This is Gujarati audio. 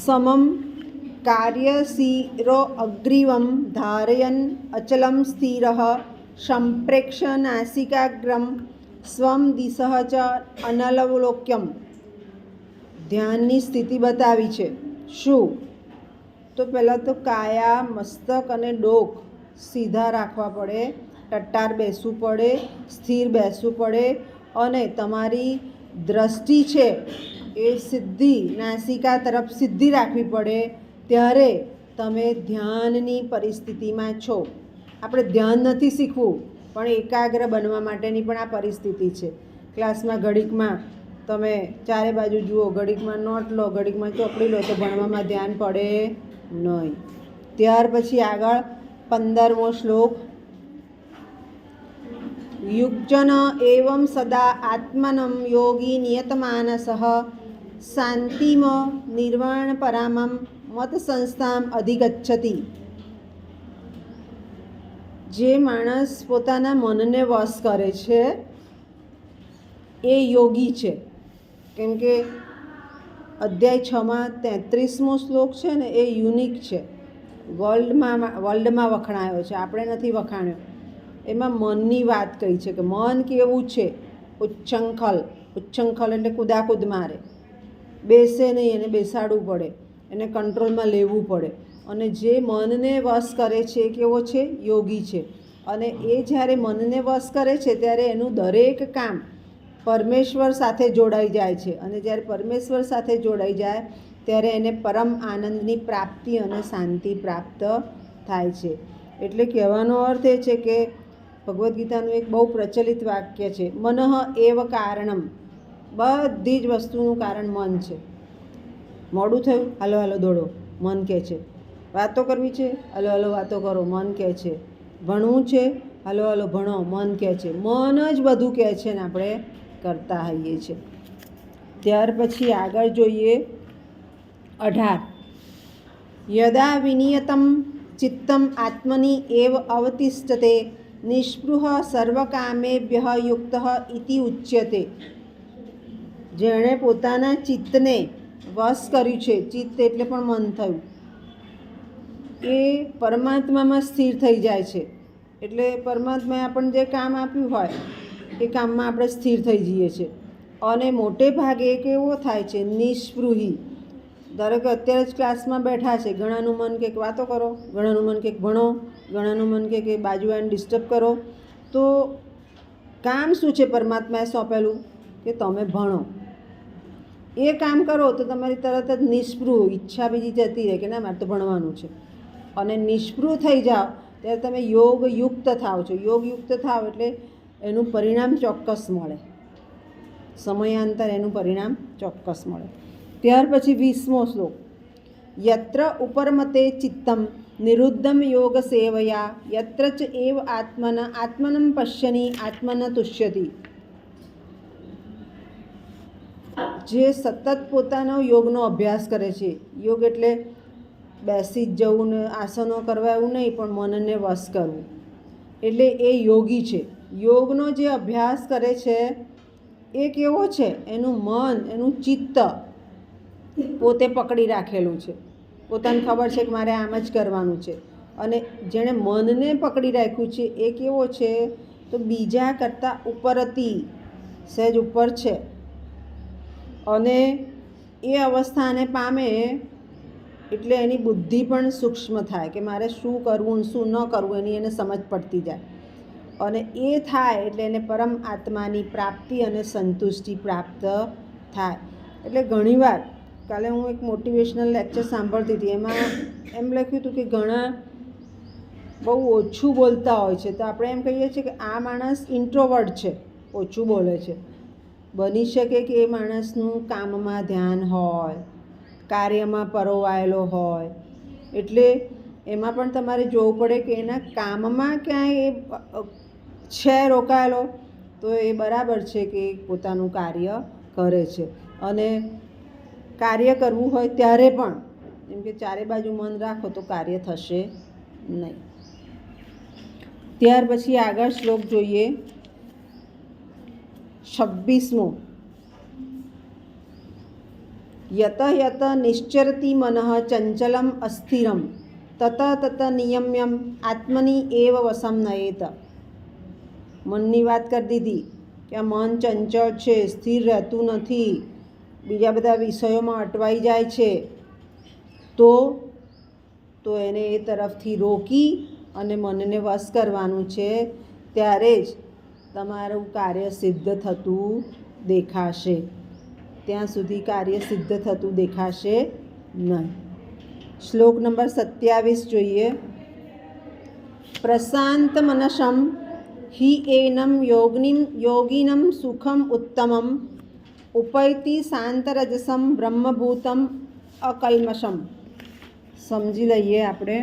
समम कार्यशीरो अग्रीवं धारयन् अचलं स्थिरः संप्रेक्ष्य नासिकाग्रं स्वं दिशः च अनवलोक्यम। ધ્યાનની સ્થિતિ બતાવી છે. શું? તો પહેલાં તો કાયા, મસ્તક અને ડોક સીધા રાખવા પડે, ટટ્ટાર બેસવું પડે, સ્થિર બેસવું પડે અને તમારી દ્રષ્ટિ છે એ સીધી નાસિકા તરફ સીધી રાખવી પડે. ત્યારે તમે ધ્યાનની પરિસ્થિતિમાં છો. આપણે ધ્યાન નથી શીખવું, પણ એકાગ્ર બનવા માટેની પણ આ પરિસ્થિતિ છે. ક્લાસમાં ઘડીકમાં તમે ચારે બાજુ જુઓ, ઘડીકમાં નોટ લો, ઘડીકમાં ચોપડી લો, તો ભણવામાં ધ્યાન પડે નહીં. ત્યાર પછી આગળ 15મો શ્લોક. યુક્જન એવં સદા આત્મનમ યોગી નિયતમાનસઃ શાંતિમ નિર્વાણ પરામમ મત સંસ્થામ અધિગચ્છતિ. જે માણસ પોતાના મનને વશ કરે છે એ યોગી છે. કેમ કે અધ્યાય 6માં 33મો શ્લોક છે ને, એ યુનિક છે. વર્લ્ડમાં વખણાયો છે, આપણે નથી વખાણ્યો. એમાં મનની વાત કહી છે કે મન કેવું છે. ઉચ્છંખલ એટલે કુદાકુદ મારે, બેસે નહીં, એને બેસાડવું પડે, એને કંટ્રોલમાં લેવું પડે. અને જે મનને વશ કરે છે એ કેવો છે? યોગી છે. અને એ જ્યારે મનને વશ કરે છે ત્યારે એનું દરેક કામ પરમેશ્વર સાથે જોડાઈ જાય છે. અને જ્યારે પરમેશ્વર સાથે જોડાઈ જાય ત્યારે એને પરમ આનંદની પ્રાપ્તિ અને શાંતિ પ્રાપ્ત થાય છે. એટલે કહેવાનો અર્થ એ છે કે ભગવદ્ ગીતાનું એક બહુ પ્રચલિત વાક્ય છે, મનઃ એવ કારણમ. બધી જ વસ્તુનું કારણ મન છે. મોડું થયું, હાલો હાલો દોડો, મન કહે છે. વાતો કરવી છે, હાલો હાલો વાતો કરો, મન કહે છે. ભણવું છે, હાલો હાલો ભણો, મન કહે છે. મન જ બધું કહે છે ને આપણે કરતા હોઈએ છીએ. ત્યાર પછી આગળ જોઈએ 18. યદા વિનિયતમ ચિત્તમ આત્મનિ એવ અવતિષ્ઠતે નિસ્પૃહ સર્વકામેભ્યઃ યુક્તઃ ઇતિ ઉચ્યતે. જેણે પોતાના ચિત્તને વશ કર્યું છે, ચિત્ત એટલે પણ મન થયું, એ પરમાત્મામાં સ્થિર થઈ જાય છે. એટલે પરમાત્માએ આપણને જે કામ આપ્યું હોય એ કામમાં આપણે સ્થિર થઈ જઈએ છીએ. અને મોટે ભાગે કેવો થાય છે? નિસ્પૃહી. ધારો કે અત્યારે જ ક્લાસમાં બેઠા છે, ઘણાનું મન કંઈક વાતો કરો, ઘણાનું મન કંઈક ભણો, ઘણાનું મન કે બાજુવાળાને ડિસ્ટર્બ કરો. તો કામ શું છે પરમાત્માએ સોંપેલું? કે તમે ભણો. એ કામ કરો તો તમારી તરત જ નિસ્પૃહ, ઈચ્છા બીજી જતી રહે કે ના મારે તો ભણવાનું છે. અને નિસ્પૃહ થઈ જાઓ ત્યારે તમે યોગયુક્ત થાવ છો. યોગયુક્ત થાવ એટલે એનું પરિણામ ચોક્કસ મળે, સમયાંતર એનું પરિણામ ચોક્કસ મળે. ત્યાર પછી 20મો શ્લોક. યત્ર ઉપરમતે ચિત્તમ નિરુદ્ધમ યોગ સેવયા યત્ર ચ એવ આત્મનમ પશ્યની આત્મન તુષ્યતિ. જે સતત પોતાનો યોગનો અભ્યાસ કરે છે, યોગ એટલે બેસી જ જવું ને આસનો કરવા એવું નહીં, પણ મનને વશ કરવું, એટલે એ યોગી છે. યોગનો જે અભ્યાસ કરે છે એ કેવો છે? એનું મન, એનું ચિત્ત પોતે પકડી રાખેલું છે. પોતાને ખબર છે કે મારે આમ જ કરવાનું છે. અને જેણે મનને પકડી રાખ્યું છે એ કેવો છે? તો બીજા કરતાં ઉપરથી સહેજ ઉપર છે. અને એ અવસ્થાને પામે એટલે એની બુદ્ધિ પણ સૂક્ષ્મ થાય કે મારે શું કરવું શું ન કરવું એની એને સમજ પડતી જાય. અને એ થાય એટલે એને પરમ આત્માની પ્રાપ્તિ અને સંતુષ્ટિ પ્રાપ્ત થાય. એટલે ઘણીવાર કાલે હું એક મોટિવેશનલ લેક્ચર સાંભળતી હતી, એમાં એમ લખ્યું હતું કે ઘણા બહુ ઓછું બોલતા હોય છે, તો આપણે એમ કહીએ છીએ કે આ માણસ ઇન્ટ્રોવર્ટ છે, ઓછું બોલે છે. બની શકે કે એ માણસનું કામમાં ધ્યાન હોય, કાર્યમાં પરોવાયેલો હોય. એટલે એમાં પણ તમારે જોવું પડે કે એના કામમાં ક્યાંય એ છે રોકાયેલો, તો એ બરાબર છે કે પોતાનું કાર્ય કરે છે. અને કાર્ય કરવું હોય ત્યારે પણ એમ કે ચારે બાજુ મન રાખો તો કાર્ય થશે નહીં. ત્યાર પછી આગળ શ્લોક જોઈએ 26મો. યત યત નિશ્ચરતી મનઃ ચંચલમ અસ્થિરમ તત તત નિયમ્યમ આત્મની એવ વશમ નયેત. મનની વાત કરી દીધી કે આ મન ચંચળ છે, સ્થિર રહેતું નથી, બીજા બધા વિષયોમાં અટવાઈ જાય છે, તો એને એ તરફથી રોકી અને મનને વશ કરવાનું છે. ત્યારે જ તમારું કાર્ય સિદ્ધ થતું દેખાશે. ત્યાં સુધી કાર્ય સિદ્ધ થતું દેખાશે નહીં. શ્લોક નંબર 27 જોઈએ. પ્રશાંત મનસમ હિ એનમ યોગિનમ સુખમ ઉત્તમમ ઉપૈતિ શાંતરજસમ બ્રહ્મભૂતમ અકલ્મષમ. સમજી લઈએ આપણે.